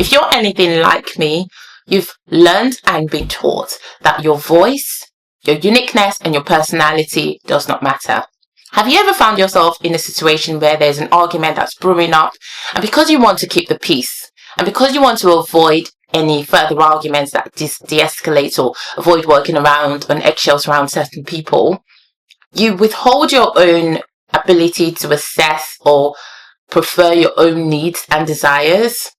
If you're anything like me, you've learned and been taught that your voice, your uniqueness, and your personality does not matter. Have you ever found yourself in a situation where there's an argument that's brewing up, and because you want to keep the peace, and because you want to avoid any further arguments that de-escalate or avoid working around on eggshells around certain people, you withhold your own ability to assess or prefer your own needs and desires?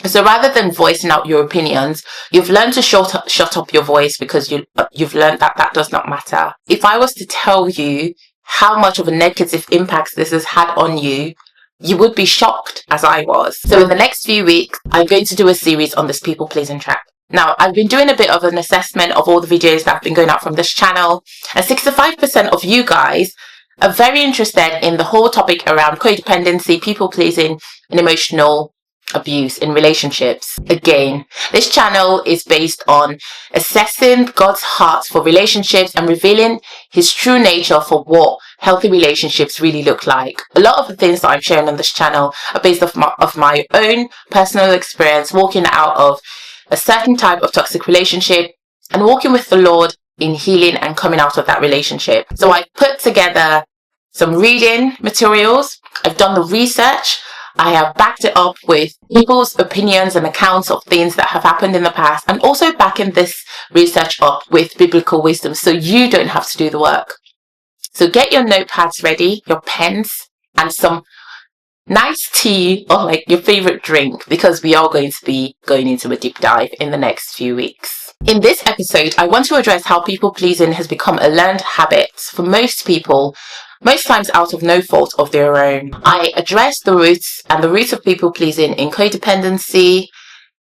So rather than voicing out your opinions, you've learned to shut up your voice because you've learned that does not matter. If I was to tell you how much of a negative impact this has had on you, you would be shocked, as I was. So in the next few weeks, I'm going to do a series on this people pleasing trap. Now, I've been doing a bit of an assessment of all the videos that have been going out from this channel, and 65% of you guys are very interested in the whole topic around codependency, people pleasing, and emotional abuse in relationships. Again, this channel is based on assessing God's heart for relationships and revealing his true nature for what healthy relationships really look like. A lot of the things that I'm sharing on this channel are based off my own personal experience walking out of a certain type of toxic relationship and walking with the Lord in healing and coming out of that relationship. So I put together some reading materials. I've done the research. I have backed it up with people's opinions and accounts of things that have happened in the past, and also backing this research up with biblical wisdom so you don't have to do the work. So get your notepads ready, your pens, and some nice tea or like your favorite drink, because we are going to be going into a deep dive in the next few weeks. In this episode, I want to address how people pleasing has become a learned habit for most people, most times out of no fault of their own. I address the roots of people pleasing in codependency,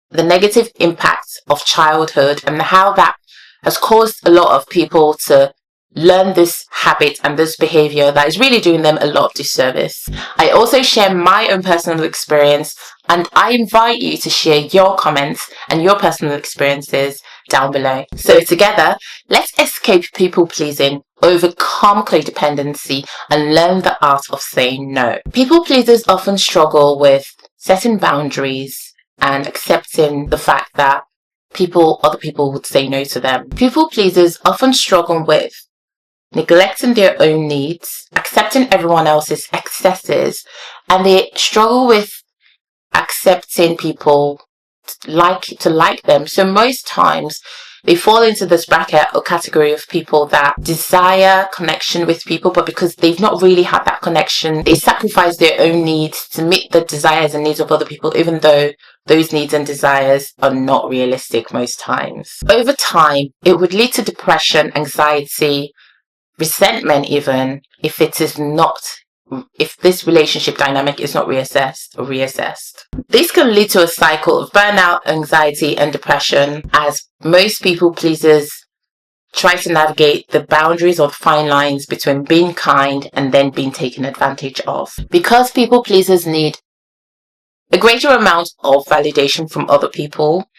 the negative impacts of childhood, and how that has caused a lot of people to learn this habit and this behavior that is really doing them a lot of disservice. I also share my own personal experience, and I invite you to share your comments and your personal experiences down below. So together, let's escape people pleasing, overcome codependency, and learn the art of saying no. People pleasers often struggle with setting boundaries and accepting the fact that other people would say no to them. People pleasers often struggle with neglecting their own needs, accepting everyone else's excesses, and they struggle with accepting people to like them. So most times they fall into this bracket or category of people that desire connection with people, but because they've not really had that connection, they sacrifice their own needs to meet the desires and needs of other people, even though those needs and desires are not realistic most times. Over time, it would lead to depression, anxiety, resentment, even if this relationship dynamic is not reassessed. This can lead to a cycle of burnout, anxiety, and depression, as most people pleasers try to navigate the boundaries or the fine lines between being kind and then being taken advantage of. Because people pleasers need a greater amount of validation from other people,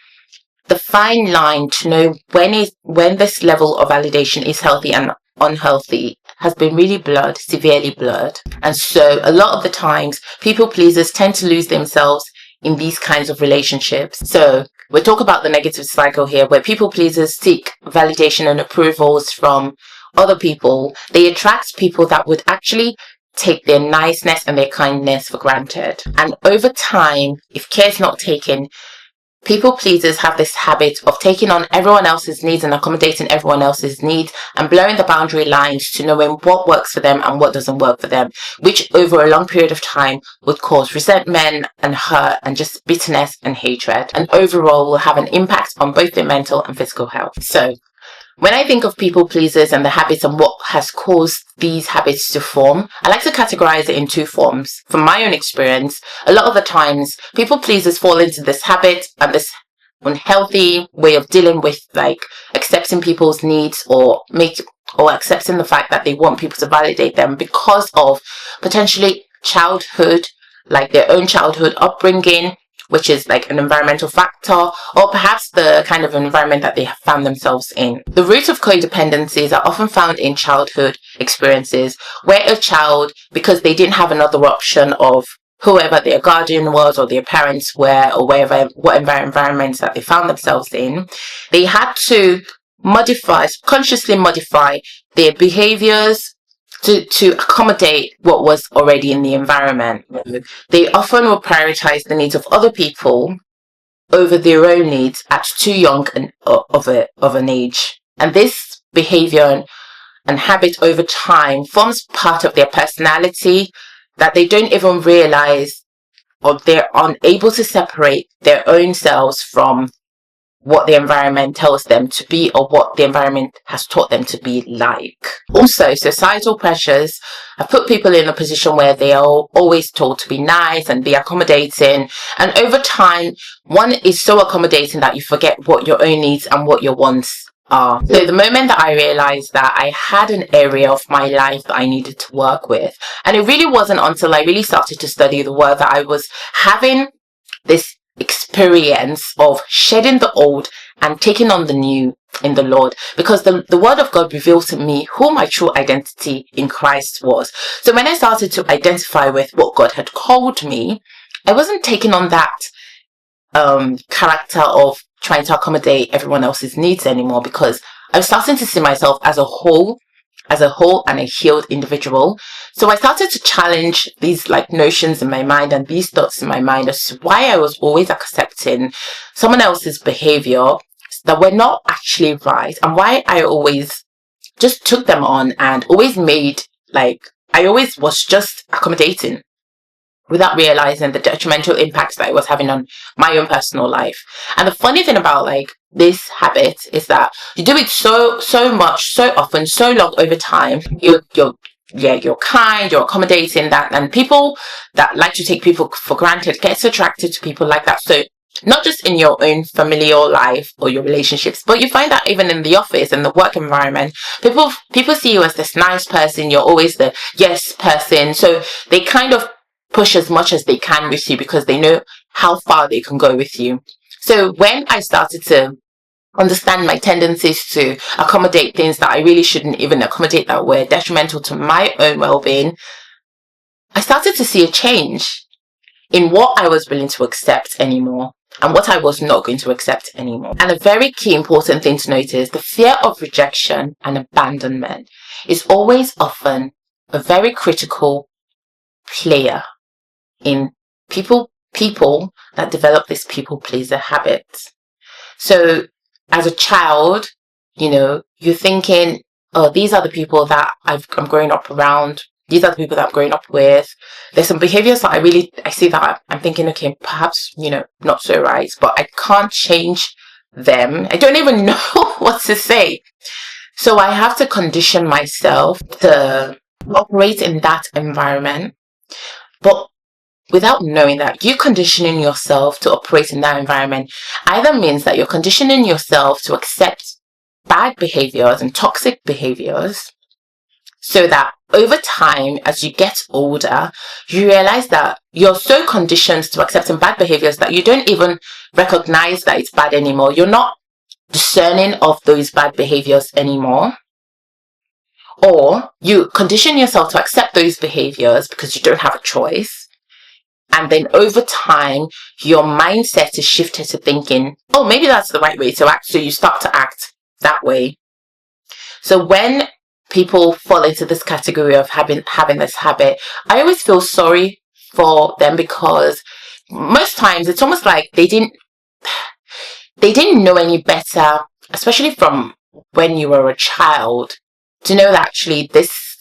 the fine line to know when this level of validation is healthy and unhealthy has been really blurred, severely blurred. And so a lot of the times, people pleasers tend to lose themselves in these kinds of relationships. So we'll talk about the negative cycle here, where people pleasers seek validation and approvals from other people. They attract people that would actually take their niceness and their kindness for granted. And over time, if care is not taken, people pleasers have this habit of taking on everyone else's needs and accommodating everyone else's needs and blurring the boundary lines to knowing what works for them and what doesn't work for them, which over a long period of time would cause resentment and hurt and just bitterness and hatred, and overall will have an impact on both their mental and physical health. So when I think of people pleasers and the habits and what has caused these habits to form, I like to categorize it in two forms. From my own experience, a lot of the times, people pleasers fall into this habit and this unhealthy way of dealing with like accepting people's needs or accepting the fact that they want people to validate them because of potentially childhood, like their own childhood upbringing, which is like an environmental factor, or perhaps the kind of environment that they have found themselves in. The root of codependencies are often found in childhood experiences, where a child, because they didn't have another option of whoever their guardian was or their parents were, or whatever environments that they found themselves in, they had to consciously modify their behaviors to accommodate what was already in the environment. They often would prioritize the needs of other people over their own needs at too young of an age. And this behavior and habit over time forms part of their personality that they don't even realize, or they're unable to separate their own selves from what the environment tells them to be, or what the environment has taught them to be like. Also, societal pressures have put people in a position where they are always told to be nice and be accommodating. And over time, one is so accommodating that you forget what your own needs and what your wants are. So the moment that I realized that I had an area of my life that I needed to work with, and it really wasn't until I really started to study the word that I was having this experience of shedding the old and taking on the new in the Lord, because the word of God revealed to me who my true identity in Christ was. So when I started to identify with what God had called me, I wasn't taking on that character of trying to accommodate everyone else's needs anymore, because I was starting to see myself as a whole and a healed individual. So I started to challenge these notions in my mind and these thoughts in my mind as to why I was always accepting someone else's behavior that were not actually right, and why I always just took them on and always I always was just accommodating without realizing the detrimental impacts that it was having on my own personal life. And the funny thing about this habit is that you do it so much, so often, so long over time. You're kind, you're accommodating, that, and people that like to take people for granted gets attracted to people like that. So not just in your own familial life or your relationships, but you find that even in the office and the work environment, people see you as this nice person. You're always the yes person. So they kind of push as much as they can with you because they know how far they can go with you. So when I started to understand my tendencies to accommodate things that I really shouldn't even accommodate, that were detrimental to my own well-being, I started to see a change in what I was willing to accept anymore and what I was not going to accept anymore. And a very key important thing to note is the fear of rejection and abandonment is always often a very critical player in people that develop this people pleaser habit. So as a child, you're thinking, oh, these are the people that I'm growing up around. These are the people that I'm growing up with. There's some behaviors that I see that I'm thinking, okay, perhaps, not so right, but I can't change them. I don't even know what to say. So I have to condition myself to operate in that environment. But without knowing that, you conditioning yourself to operate in that environment either means that you're conditioning yourself to accept bad behaviors and toxic behaviors, so that over time, as you get older, you realize that you're so conditioned to accepting bad behaviors that you don't even recognize that it's bad anymore. You're not discerning of those bad behaviors anymore. Or you condition yourself to accept those behaviors because you don't have a choice. And then over time, your mindset is shifted to thinking, oh, maybe that's the right way to act. So you start to act that way. So when people fall into this category of having this habit, I always feel sorry for them, because most times it's almost like they didn't know any better, especially from when you were a child, to know that actually this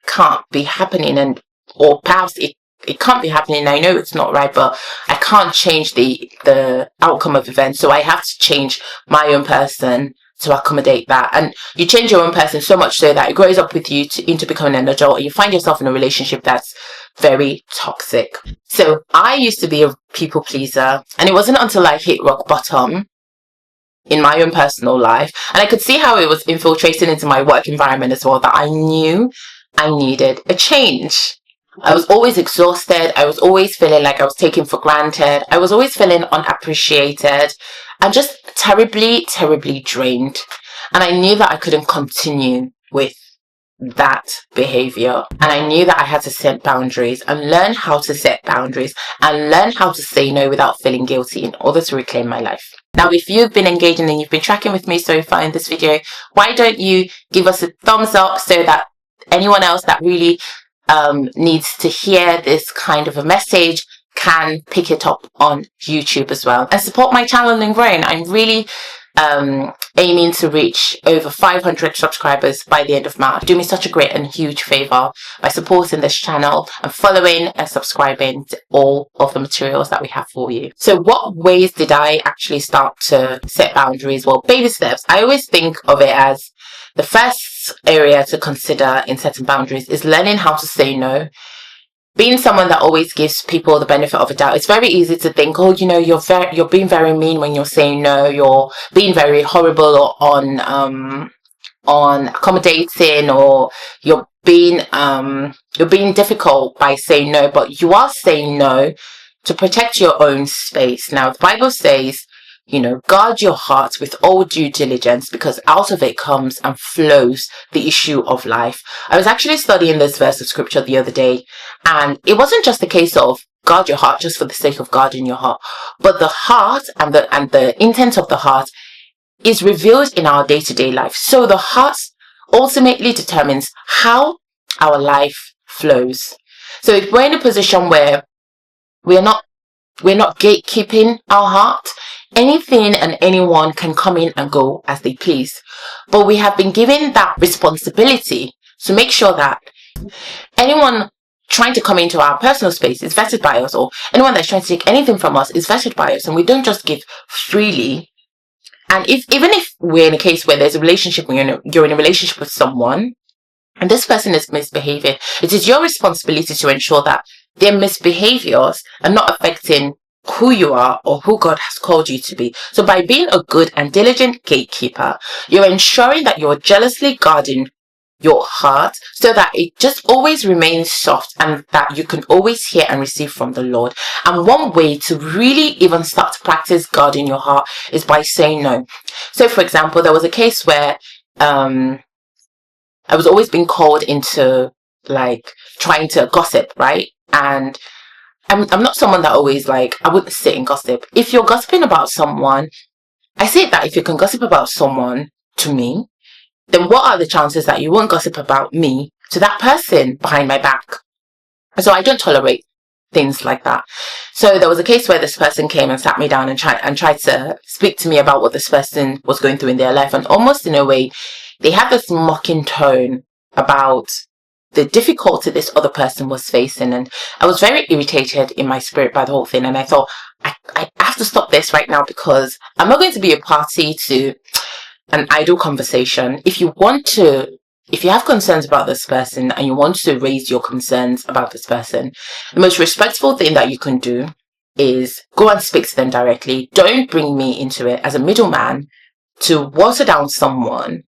can't be happening, or perhaps it can't be happening. I know it's not right, but I can't change the outcome of events. So I have to change my own person to accommodate that. And you change your own person so much so that it grows up with you into becoming an adult, and you find yourself in a relationship that's very toxic. So I used to be a people pleaser, and it wasn't until I hit rock bottom in my own personal life, and I could see how it was infiltrating into my work environment as well, that I knew I needed a change. I was always exhausted. I was always feeling like I was taken for granted. I was always feeling unappreciated and just terribly, terribly drained. And I knew that I couldn't continue with that behavior. And I knew that I had to set boundaries and learn how to set boundaries and learn how to say no without feeling guilty in order to reclaim my life. Now, if you've been engaging and you've been tracking with me so far in this video, why don't you give us a thumbs up so that anyone else that really needs to hear this kind of a message can pick it up on YouTube as well, and support my channel in growing. I'm really aiming to reach over 500 subscribers by the end of March. Do me such a great and huge favor by supporting this channel and following and subscribing to all of the materials that we have for you. So what ways did I actually start to set boundaries? Well, baby steps. I always think of it as the first area to consider in setting boundaries is learning how to say no. Being someone that always gives people the benefit of a doubt, it's very easy to think, oh, you know, you're being very mean when you're saying no, you're being very horrible or on accommodating, or you're being difficult by saying no, but you are saying no to protect your own space. Now, the Bible says, you know, guard your heart with all due diligence, because out of it comes and flows the issue of life. I was actually studying this verse of scripture the other day, and it wasn't just a case of guard your heart just for the sake of guarding your heart, but the heart and the intent of the heart is revealed in our day-to-day life. So the heart ultimately determines how our life flows. So if we're in a position where we're not gatekeeping our heart, anything and anyone can come in and go as they please. But we have been given that responsibility to make sure that anyone trying to come into our personal space is vetted by us, or anyone that's trying to take anything from us is vetted by us, and we don't just give freely. And even if we're in a case where there's a relationship, you're in a relationship with someone, and this person is misbehaving, it is your responsibility to ensure that their misbehaviors are not affecting who you are or who God has called you to be. So by being a good and diligent gatekeeper, you're ensuring that you're jealously guarding your heart so that it just always remains soft and that you can always hear and receive from the Lord. And one way to really even start to practice guarding your heart is by saying no. So for example, there was a case where I was always being called into like trying to gossip, right? And I'm not someone that always I wouldn't sit and gossip. If you're gossiping about someone, I say that if you can gossip about someone to me, then what are the chances that you won't gossip about me to that person behind my back? So I don't tolerate things like that. So there was a case where this person came and sat me down and tried to speak to me about what this person was going through in their life, and almost in a way they had this mocking tone about the difficulty this other person was facing, and I was very irritated in my spirit by the whole thing, and I thought I have to stop this right now, because I'm not going to be a party to an idle conversation. If you have concerns about this person and you want to raise your concerns about this person, the most respectful thing that you can do is go and speak to them directly. Don't bring me into it as a middleman to water down someone,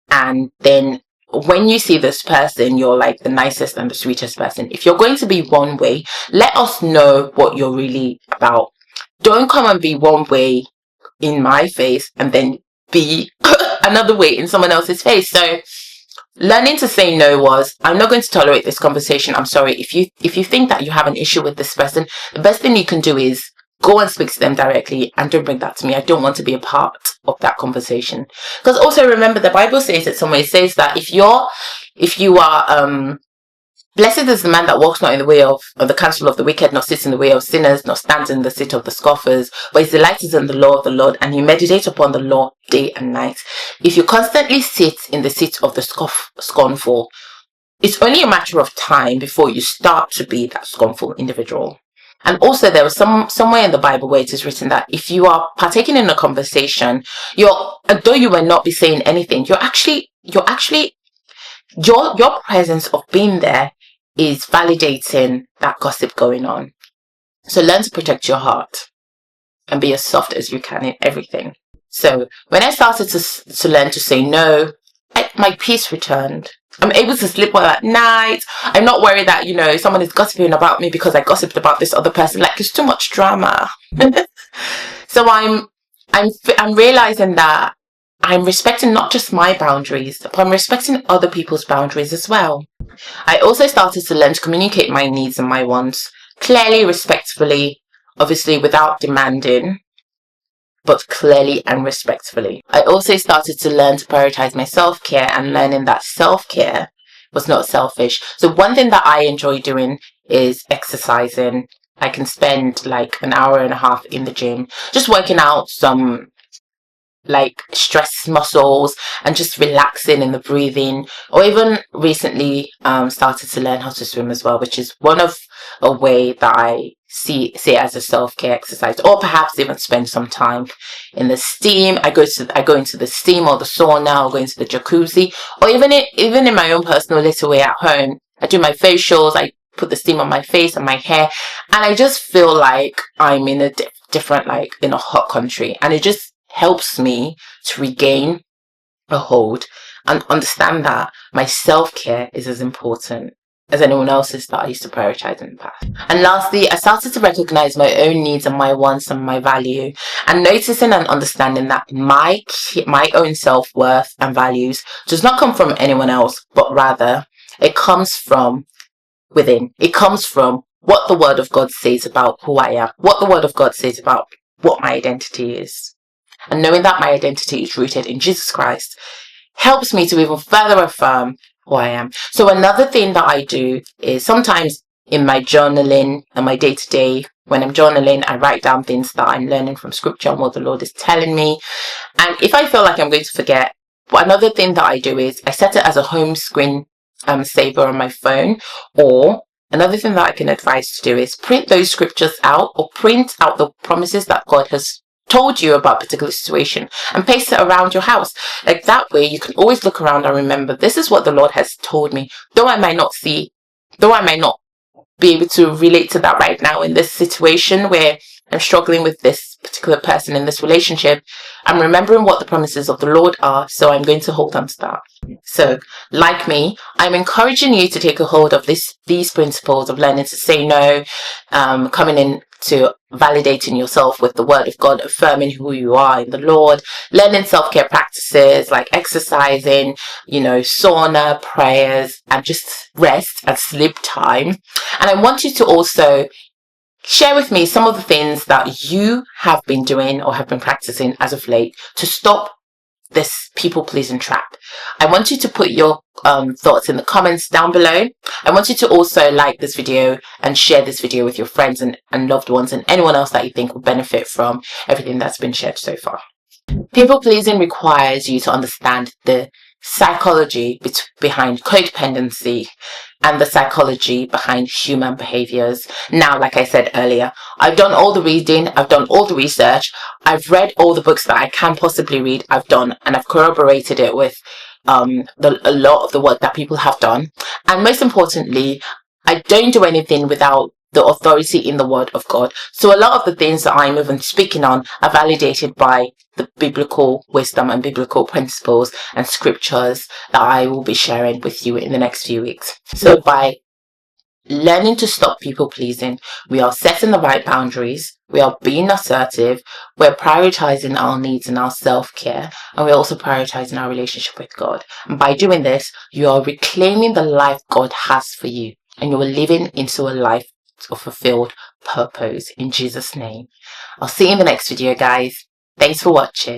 and then when you see this person, you're like the nicest and the sweetest person. If you're going to be one way, let us know what you're really about. Don't come and be one way in my face and then be another way in someone else's face. So learning to say no was, I'm not going to tolerate this conversation. I'm sorry. If you think that you have an issue with this person, the best thing you can do is go and speak to them directly, and don't bring that to me. I don't want to be a part of that conversation. Because also remember, the Bible says it somewhere. It says that if you are blessed is the man that walks not in the way of the counsel of the wicked, nor sits in the way of sinners, nor stands in the seat of the scoffers, but his delight is in the law of the Lord, and he meditates upon the law day and night. If you constantly sit in the seat of the scornful, it's only a matter of time before you start to be that scornful individual. And also there was somewhere in the Bible where it is written that if you are partaking in a conversation, though you will not be saying anything, your presence of being there is validating that gossip going on. So learn to protect your heart and be as soft as you can in everything. So when I started to learn to say no, my peace returned. I'm able to sleep well at night. I'm not worried that, someone is gossiping about me because I gossiped about this other person. Like, it's too much drama. So I'm realizing that I'm respecting not just my boundaries, but I'm respecting other people's boundaries as well. I also started to learn to communicate my needs and my wants clearly, respectfully, obviously without demanding, but clearly and respectfully. I also started to learn to prioritize my self-care and learning that self-care was not selfish. So one thing that I enjoy doing is exercising. I can spend like an hour and a half in the gym, just working out some like stress muscles and just relaxing in the breathing, or even recently started to learn how to swim as well, which is one of a way that I see it as a self-care exercise. Or perhaps even spend some time in the steam. I go into the steam or the sauna, or go into the jacuzzi, or even in my own personal little way at home. I do my facials, I put the steam on my face and my hair, and I just feel like I'm in a different, like in a hot country, and it just helps me to regain a hold and understand that my self-care is as important as anyone else's that I used to prioritize in the past. And lastly, I started to recognize my own needs and my wants and my value, and noticing and understanding that my own self-worth and values does not come from anyone else, but rather it comes from within. It comes from what the Word of God says about who I am, what the Word of God says about what my identity is. And knowing that my identity is rooted in Jesus Christ helps me to even further affirm who I am. So another thing that I do is sometimes in my journaling and my day-to-day, when I'm journaling, I write down things that I'm learning from scripture and what the Lord is telling me. And if I feel like I'm going to forget, another thing that I do is I set it as a home screen saver on my phone. Or another thing that I can advise to do is print those scriptures out, or print out the promises that God has told you about a particular situation and paste it around your house. Like that way you can always look around and remember, this is what the Lord has told me. Though I might not be able to relate to that right now in this situation where I'm struggling with this particular person in this relationship, I'm remembering what the promises of the Lord are, so I'm going to hold on to that. So, like me, I'm encouraging you to take a hold of these principles of learning to say no, coming in to validating yourself with the Word of God, affirming who you are in the Lord, learning self-care practices like exercising, sauna, prayers, and just rest and sleep time. And I want you to also share with me some of the things that you have been doing or have been practicing as of late to stop this people-pleasing trap. I want you to put your thoughts in the comments down below. I want you to also like this video and share this video with your friends and loved ones and anyone else that you think will benefit from everything that's been shared so far. People-pleasing requires you to understand the psychology behind codependency and the psychology behind human behaviors. Now, like I said earlier, I've done all the reading, I've done all the research, I've read all the books that I can possibly read, and I've corroborated it with a lot of the work that people have done. And most importantly, I don't do anything without the authority in the Word of God. So a lot of the things that I'm even speaking on are validated by the biblical wisdom and biblical principles and scriptures that I will be sharing with you in the next few weeks. So by learning to stop people pleasing, we are setting the right boundaries, we are being assertive, we're prioritizing our needs and our self-care, and we're also prioritizing our relationship with God. And by doing this, you are reclaiming the life God has for you, and you are living into a life of fulfilled purpose in Jesus' name. I'll see you in the next video, guys. Thanks for watching.